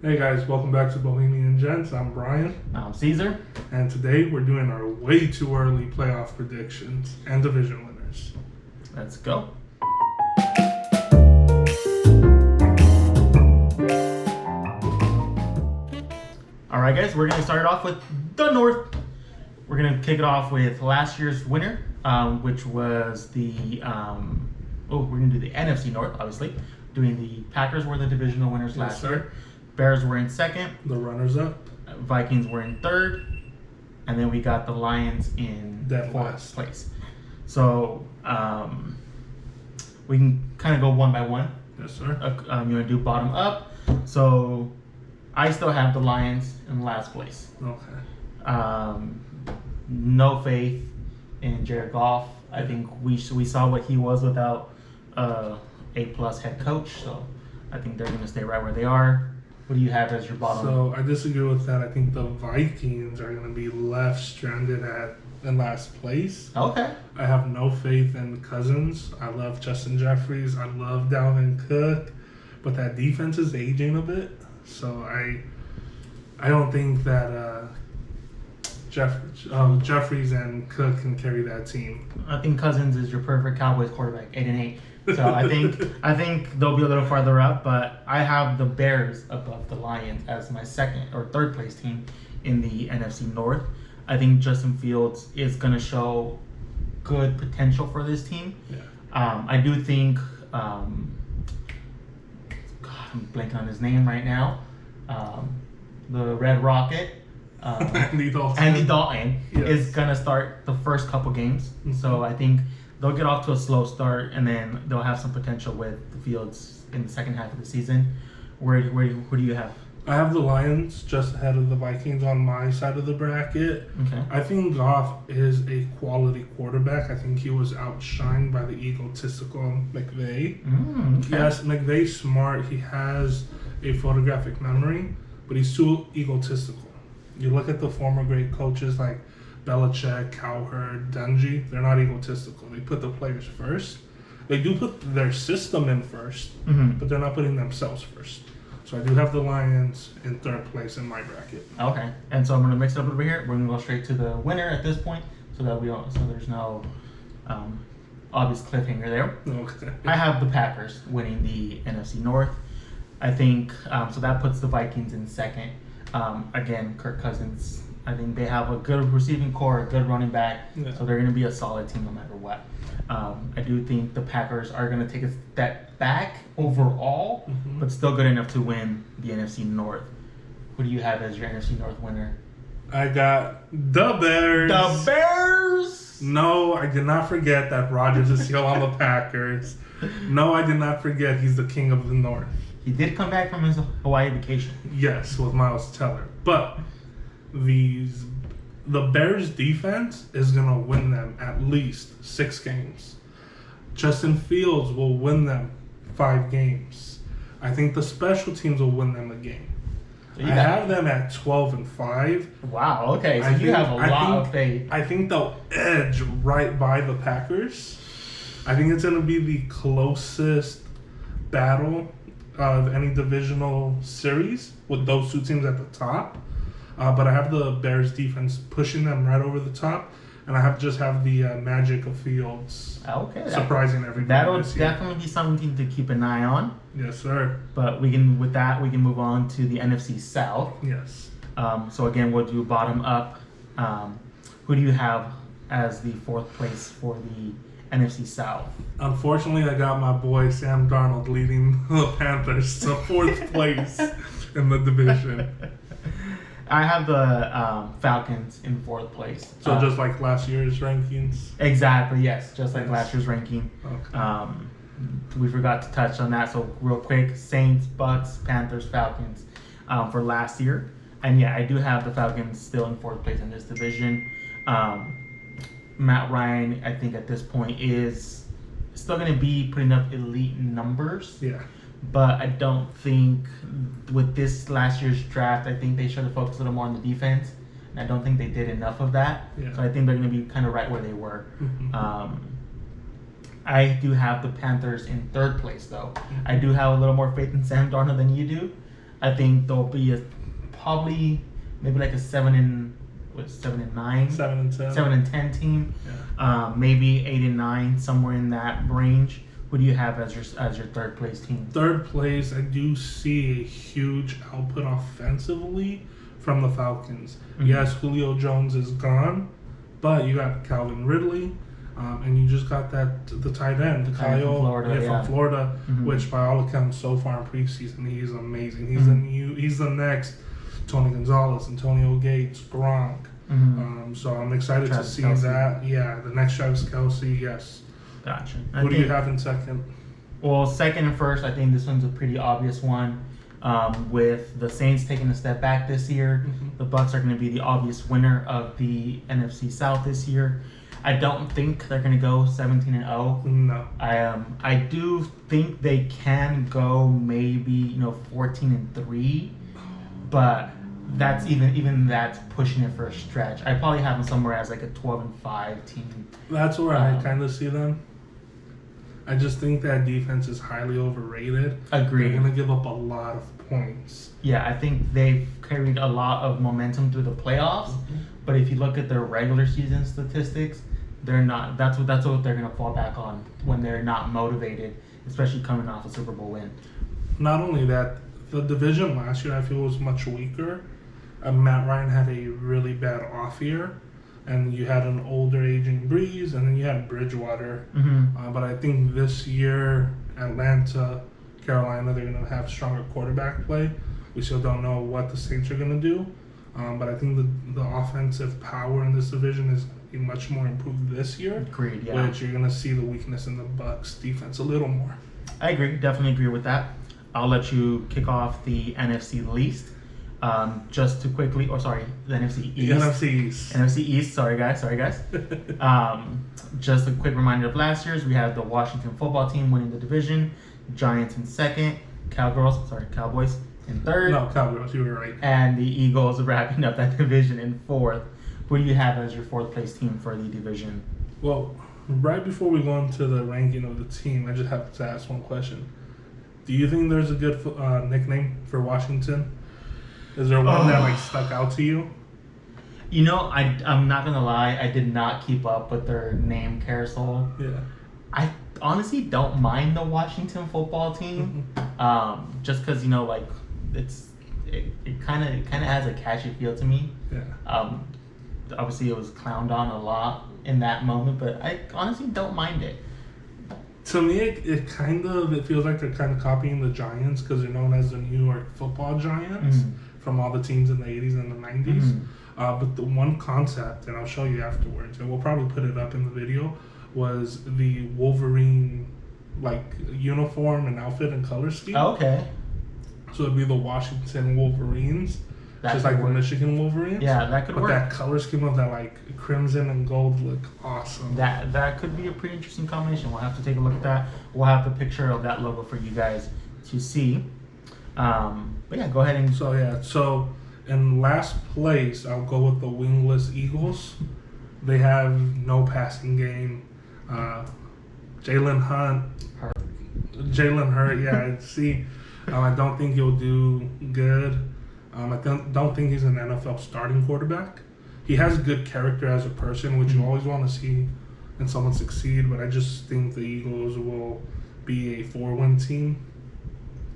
Hey guys, welcome back to Bohemian Gents. I'm Brian. I'm Caesar. And today we're doing our way too early playoff predictions and division winners. Let's go. All right, guys, we're going to start off with the North. We're going to kick it off with last year's winner, which was the, we're going to do the NFC North, obviously. Doing the Packers were the divisional winners last year. Bears were in second. The runners-up. Vikings were in third. And then we got the Lions in fourth place. So we can kind of go one by one. Yes, sir. You want to do bottom up. So I still have the Lions in last place. Okay. No faith in Jared Goff. I think we saw what he was without A+ head coach. So I think they're going to stay right where they are. What do you have as your bottom? So I disagree with that. I think the Vikings are going to be left stranded in last place. Okay. I have no faith in Cousins. I love Justin Jeffries. I love Dalvin Cook. But that defense is aging a bit. So I don't think that Jeffries and Cook can carry that team. I think Cousins is your perfect Cowboys quarterback, 8-8. So I think they'll be a little farther up, but I have the Bears above the Lions as my second or third place team in the NFC North. I think Justin Fields is going to show good potential for this team. Yeah. I do think, I'm blanking on his name right now. The Red Rocket. Andy Dalton yes. is going to start the first couple games. Mm-hmm. So I think they'll get off to a slow start, and then they'll have some potential with the Fields in the second half of the season. Who do you have? I have the Lions just ahead of the Vikings on my side of the bracket. Okay. I think Goff is a quality quarterback. I think he was outshined by the egotistical McVay. Okay. Yes, McVay's smart. He has a photographic memory, but he's too egotistical. You look at the former great coaches like Belichick, Cowherd, Dungy, they're not egotistical. They put the players first. They do put their system in first, but they're not putting themselves first. So I do have the Lions in third place in my bracket. Okay. And so I'm going to mix it up over here. We're going to go straight to the winner at this point so that there's no obvious cliffhanger there. Okay. I have the Packers winning the NFC North. I think, so that puts the Vikings in second. Again, Kirk Cousins, I think they have a good receiving core, a good running back, so they're going to be a solid team no matter what. I do think the Packers are going to take a step back overall, but still good enough to win the NFC North. Who do you have as your NFC North winner? I got the Bears. The Bears! No, I did not forget that Rodgers is still on the Packers. No, I did not forget he's the king of the North. He did come back from his Hawaii vacation. Yes, with Miles Teller. But the Bears defense is going to win them at least 6 games. Justin Fields will win them 5 games. I think the special teams will win them a game. So I have them at 12-5. Wow, okay. So you have a lot of faith. I think they'll edge right by the Packers. I think it's going to be the closest battle of any divisional series with those 2 teams at the top. But I have the Bears defense pushing them right over the top, and I just have the magic of Fields surprising everybody. That'll definitely be something to keep an eye on. Yes, sir. But we can move on to the NFC South. Yes. So again, we'll do bottom up. Who do you have as the fourth place for the NFC South? Unfortunately, I got my boy Sam Darnold leading the Panthers to 4th place in the division. I have the Falcons in 4th place. So just like last year's rankings? Exactly, yes. Just like last year's ranking. Okay. We forgot to touch on that. So real quick, Saints, Bucks, Panthers, Falcons for last year. And yeah, I do have the Falcons still in 4th place in this division. Matt Ryan, I think at this point is still going to be putting up elite numbers. Yeah. But I don't think with this last year's draft, I think they should have focused a little more on the defense. And I don't think they did enough of that. Yeah. So I think they're going to be kind of right where they were. I do have the Panthers in 3rd place, though. I do have a little more faith in Sam Darnold than you do. I think there'll be probably maybe like a 7-9, 7-10 team. Yeah. Maybe 8-9, somewhere in that range. Who do you have as your third place team? Third place, I do see a huge output offensively from the Falcons. Mm-hmm. Yes, Julio Jones is gone, but you got Calvin Ridley, and you just got the tight end, Kyle from Florida, mm-hmm. which by all accounts so far in preseason he's amazing. He's mm-hmm. he's the next Tony Gonzalez, Antonio Gates, Gronk. Mm-hmm. So I'm excited Travis to see Kelce. that. Yeah, the next Travis Kelce, yes. Gotcha. Who do you have in second? Well, second and first, I think this one's a pretty obvious one. With the Saints taking a step back this year, Mm-hmm. the Bucs are going to be the obvious winner of the NFC South this year. I don't think they're going to go 17-0. No. I do think they can go maybe 14-3, but that's even that's pushing it for a stretch. I probably have them somewhere as like a 12-5 team. That's where I kind of see them. I just think that defense is highly overrated. Agreed. They're going to give up a lot of points. Yeah, I think they've carried a lot of momentum through the playoffs, Mm-hmm. but if you look at their regular season statistics, they're not. That's what they're going to fall back on when they're not motivated, especially coming off a Super Bowl win. Not only that, the division last year I feel was much weaker. Matt Ryan had a really bad off year, and you had an older aging Breeze, and then you had Bridgewater. Mm-hmm. But I think this year, Atlanta, Carolina, they're going to have stronger quarterback play. We still don't know what the Saints are going to do. But I think the offensive power in this division is much more improved this year. Agreed, yeah. Which you're going to see the weakness in the Bucs defense a little more. I agree. Definitely agree with that. I'll let you kick off the NFC least. Just to quickly, the NFC East. The NFC East. NFC East. Sorry guys. Just a quick reminder of last year's. We had the Washington football team winning the division, Giants in second, Cowboys in third. No, Cowboys. You were right. And the Eagles wrapping up that division in fourth. Who do you have as your fourth place team for the division? Well, right before we go into the ranking of the team, I just have to ask one question. Do you think there's a good nickname for Washington? Is there one that stuck out to you? I'm not gonna lie. I did not keep up with their name carousel. Yeah. I honestly don't mind the Washington football team, just because it kind of has a catchy feel to me. Yeah. Obviously, it was clowned on a lot in that moment, but I honestly don't mind it. To me, it feels like they're kind of copying the Giants because they're known as the New York Football Giants from all the teams in the 80s and the 90s. But the one concept, and I'll show you afterwards, and we'll probably put it up in the video, was the Wolverine uniform and outfit and color scheme. Oh, okay. So it'd be the Washington Wolverines, just like the Michigan Wolverines. Yeah, that could work. But that color scheme of that crimson and gold look awesome. That could be a pretty interesting combination. We'll have to take a look at that. We'll have the picture of that logo for you guys to see. But yeah, go ahead and. So in last place, I'll go with the wingless Eagles. They have no passing game. Jalen Hurt. Yeah, I don't think he'll do good. I don't think he's an NFL starting quarterback. He has good character as a person, which you always want to see in someone succeed, but I just think the Eagles will be a 4-win team.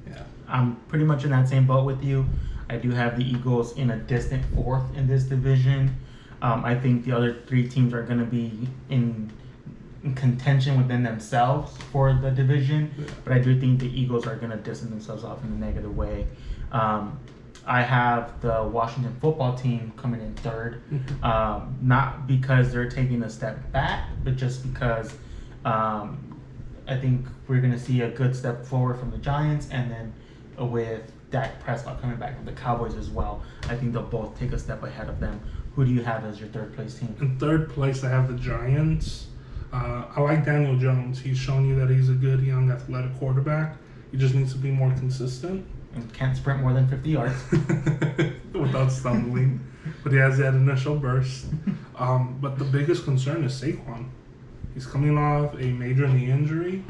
Yeah. I'm pretty much in that same boat with you. I do have the Eagles in a distant fourth in this division. I think the other three teams are going to be in contention within themselves for the division, but I do think the Eagles are going to distance themselves off in a negative way. I have the Washington football team coming in third, not because they're taking a step back, but just because I think we're going to see a good step forward from the Giants, and then with Dak Prescott coming back from the Cowboys as well, I think they'll both take a step ahead of them. Who do you have as your third place team? In third place, I have the Giants. I like Daniel Jones. He's shown you that he's a good, young, athletic quarterback. He just needs to be more consistent. And can't sprint more than 50 yards. Without stumbling. But he has that initial burst. But the biggest concern is Saquon. He's coming off a major knee injury.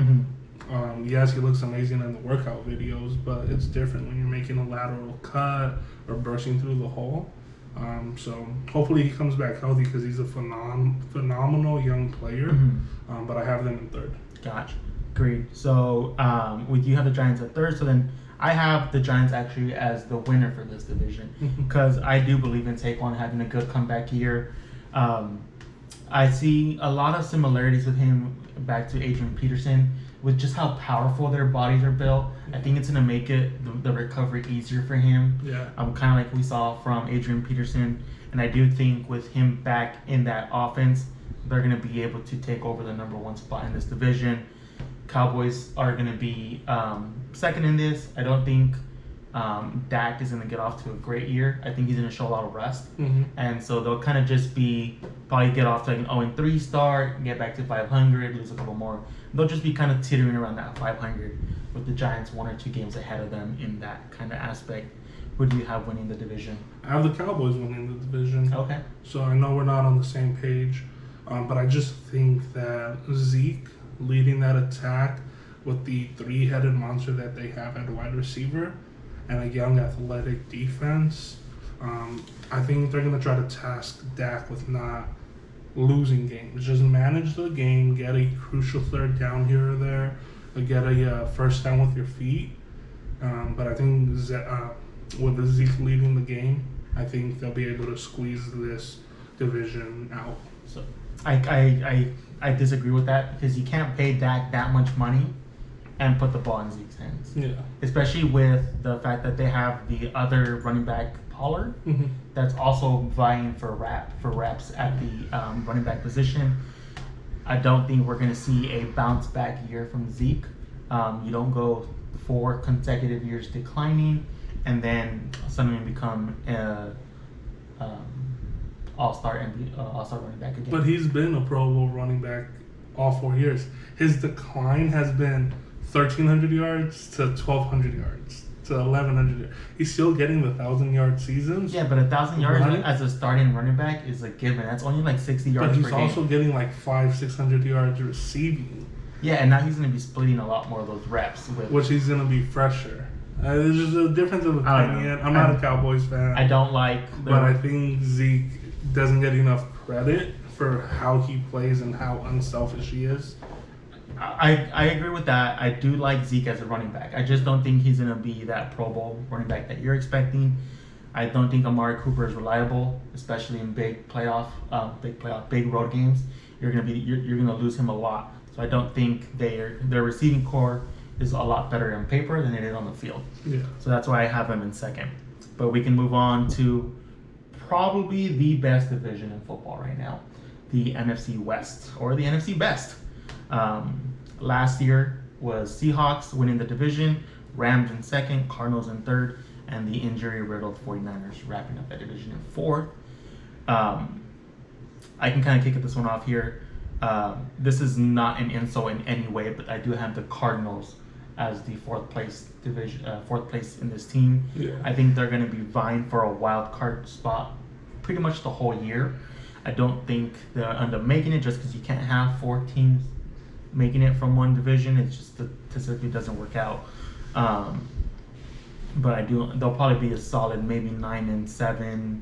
Yes, he looks amazing in the workout videos, but it's different when you're making a lateral cut or bursting through the hole. So hopefully he comes back healthy because he's a phenomenal young player. But I have them in third. Gotcha. Agreed. So you have the Giants at third. So then I have the Giants actually as the winner for this division because I do believe in Saquon having a good comeback year. I see a lot of similarities with him back to Adrian Peterson with just how powerful their bodies are built. I think it's going to make it the recovery easier for him. Yeah. Kind of like we saw from Adrian Peterson. And I do think with him back in that offense, they're going to be able to take over the number one spot in this division. Cowboys are going to be second in this. I don't think Dak is going to get off to a great year. I think he's going to show a lot of rust. And so they'll kind of just probably get off to like an 0-3 start, get back to 500, lose a couple more. They'll just be kind of teetering around that 500 with the Giants 1 or 2 games ahead of them in that kind of aspect. Who do you have winning the division? I have the Cowboys winning the division. Okay. So I know we're not on the same page, but I just think that Zeke leading that attack with the 3-headed monster that they have at wide receiver and a young athletic defense, I think they're going to try to task Dak with not losing games. Just manage the game, get a crucial third down here or there, or get a first down with your feet. But I think with the Zeke leading the game, I think they'll be able to squeeze this division out. So I disagree with that because you can't pay Dak that much money and put the ball in Zeke's hands. Yeah. Especially with the fact that they have the other running back, Pollard, that's also vying for reps at the running back position. I don't think we're going to see a bounce back year from Zeke. You don't go 4 consecutive years declining and then suddenly become all-star running back again. But he's been a Pro Bowl running back all 4 years. His decline has been 1,300 yards to 1,200 yards to 1,100 yards. He's still getting the 1,000-yard seasons. Yeah, but 1,000 yards as a starting running back is a given. That's only like 60 yards per game. But he's also getting like 500-600 yards receiving. Yeah, and now he's going to be splitting a lot more of those reps. Which he's going to be fresher. There's just a difference of opinion. I'm not a Cowboys fan. I don't like... But I think Zeke doesn't get enough credit for how he plays and how unselfish he is. I agree with that. I do like Zeke as a running back. I just don't think he's going to be that Pro Bowl running back that you're expecting. I don't think Amari Cooper is reliable, especially in big road games. You're going to lose him a lot. So I don't think their receiving core is a lot better on paper than it is on the field. Yeah. So that's why I have them in second. But we can move on to probably the best division in football right now, the NFC West, or the NFC Best. Last year was Seahawks winning the division, Rams in second, Cardinals in third, and the injury-riddled 49ers wrapping up that division in fourth. I can kind of kick this one off here. This is not an insult in any way, but I do have the Cardinals as the fourth place in this team. Yeah. I think they're going to be vying for a wild card spot pretty much the whole year. I don't think they'll end up making it just because you can't have 4 teams making it from one division. It's just statistically doesn't work out. But they'll probably be a solid maybe 9-7,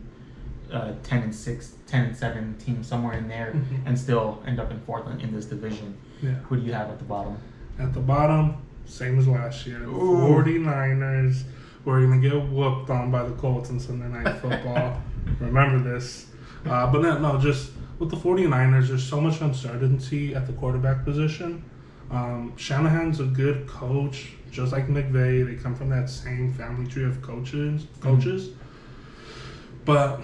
10-6, 10-7 team somewhere in there, and still end up in fourth in this division. Yeah. Who do you have at the bottom? At the bottom, same as last year. 49ers. We're going to get whooped on by the Colts in Sunday Night Football. Remember this. But no, just with the 49ers, there's so much uncertainty at the quarterback position. Shanahan's a good coach, just like McVay. They come from that same family tree of coaches. But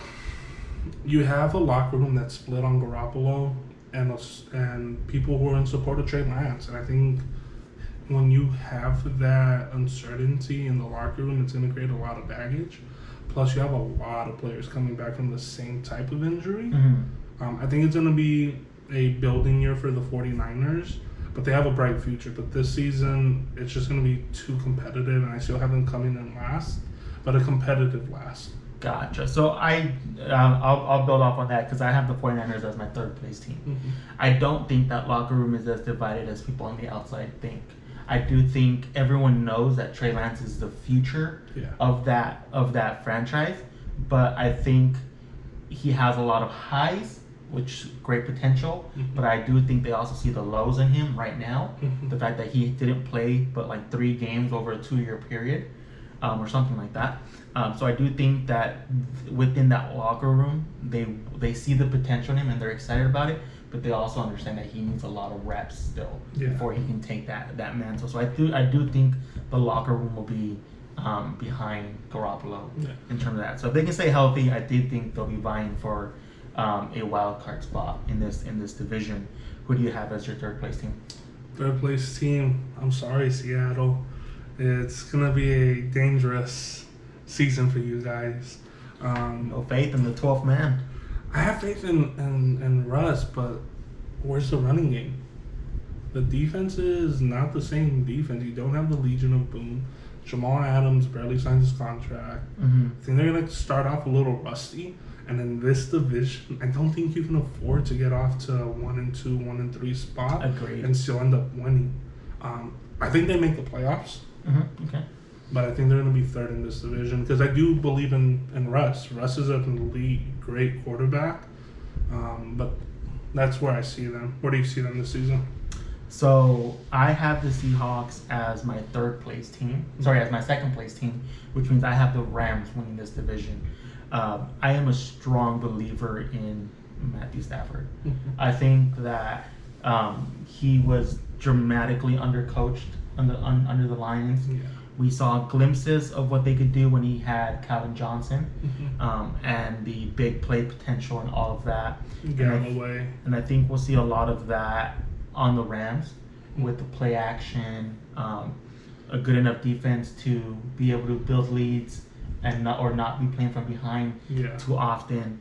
you have a locker room that's split on Garoppolo and people who are in support of Trey Lance. And I think when you have that uncertainty in the locker room, it's going to create a lot of baggage. Plus, you have a lot of players coming back from the same type of injury. I think it's going to be a building year for the 49ers, but they have a bright future. But this season, it's just going to be too competitive, and I still have them coming in last, but a competitive last. Gotcha. So I'll build off on that because I have the 49ers as my third place team. I don't think that locker room is as divided as people on the outside think. I do think everyone knows that Trey Lance is the future Yeah. of that franchise, but I think he has a lot of highs, which great potential. But I do think they also see the lows in him right now. The fact that he didn't play but like 3 games over a 2-year period, or something like that. So I do think that within that locker room, they see the potential in him and they're excited about it. But they also understand that he needs a lot of reps still before he can take that mantle. So I do think the locker room will be behind Garoppolo in terms of that. So if they can stay healthy, I do think they'll be vying for a wild card spot in this division. Who do you have as your third place team? Third place team. I'm sorry, Seattle. It's gonna be a dangerous season for you guys. No faith in the 12th man. I have faith in Russ, but where's the running game? The defense is not the same defense. You don't have the Legion of Boom. Jamal Adams barely signed his contract. I think they're going to start off a little rusty. And in this division, I don't think you can afford to get off to 1-2, 1-3 spot. Agreed. And still end up winning. I think they make the playoffs. Okay. But I think they're going to be third in this division because I do believe in Russ. Russ is a great quarterback. But that's where I see them. Where do you see them this season? So I have the Seahawks as my third place team. Sorry, as my second place team, which means I have the Rams winning this division. I am a strong believer in Matthew Stafford. I think that he was dramatically undercoached under the Lions. Yeah. We saw glimpses of what they could do when he had Calvin Johnson, and the big play potential and all of that. And I think we'll see a lot of that on the Rams with the play action, a good enough defense to be able to build leads and not be playing from behind too often.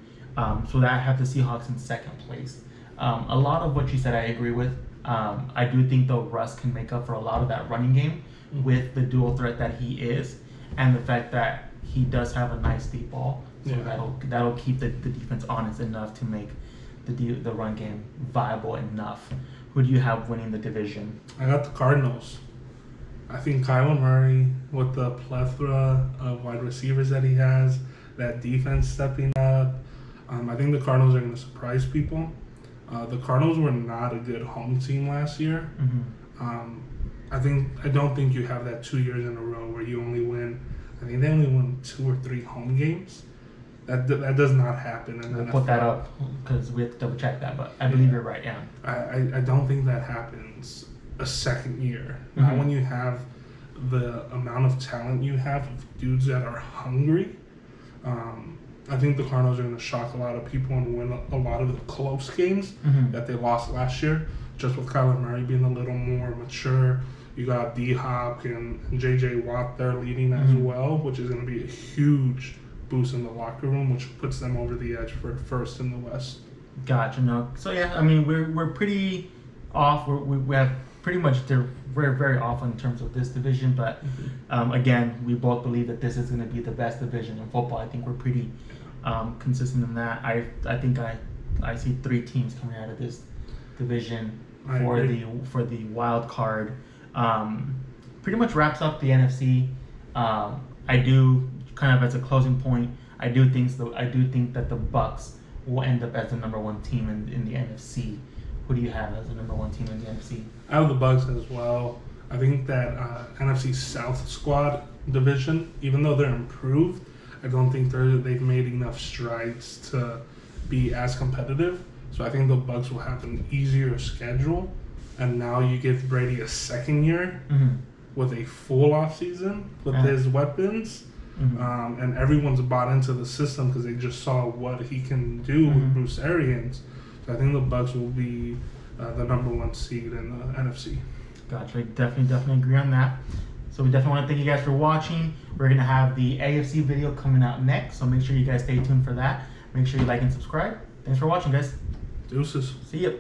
So that I have the Seahawks in second place. A lot of what you said I agree with. I do think though Russ can make up for a lot of that running game with the dual threat that he is, and the fact that he does have a nice deep ball. So that'll keep the defense honest enough to make the run game viable enough. Who do you have winning the division? I got the Cardinals. I think Kyler Murray, with the plethora of wide receivers that he has, that defense stepping up, I think the Cardinals are going to surprise people. The Cardinals were not a good home team last year. I don't think you have that 2 years in a row where you only win. I think they only won 2 or 3 home games. That does not happen. And we'll put that up because we have to double check that, but I believe you're right. Yeah. I don't think that happens a second year. Not when you have the amount of talent you have of dudes that are hungry. I think the Cardinals are going to shock a lot of people and win a lot of the close games that they lost last year. Just with Kyler Murray being a little more mature. You got D-Hop and J.J. Watt there leading as well, which is going to be a huge boost in the locker room, which puts them over the edge for first in the West. Gotcha. No. So yeah, I mean we're pretty off. We have pretty much we're very off in terms of this division, but again, we both believe that this is going to be the best division in football. I think we're pretty consistent in that. I think I see 3 teams coming out of this division for the wild card. Pretty much wraps up the NFC. I do kind of as a closing point. I do think that the Bucs will end up as the number 1 team in the NFC. Who do you have as the number 1 team in the NFC? I have the Bucs as well. I think that NFC South squad division, even though they're improved, I don't think they've made enough strides to be as competitive. So I think the Bucs will have an easier schedule. And now you give Brady a second year with a full offseason with his weapons. And everyone's bought into the system because they just saw what he can do with Bruce Arians. So I think the Bucs will be the number 1 seed in the NFC. Gotcha. Definitely agree on that. So we definitely want to thank you guys for watching. We're going to have the AFC video coming out next, so make sure you guys stay tuned for that. Make sure you like and subscribe. Thanks for watching, guys. Deuces. See ya.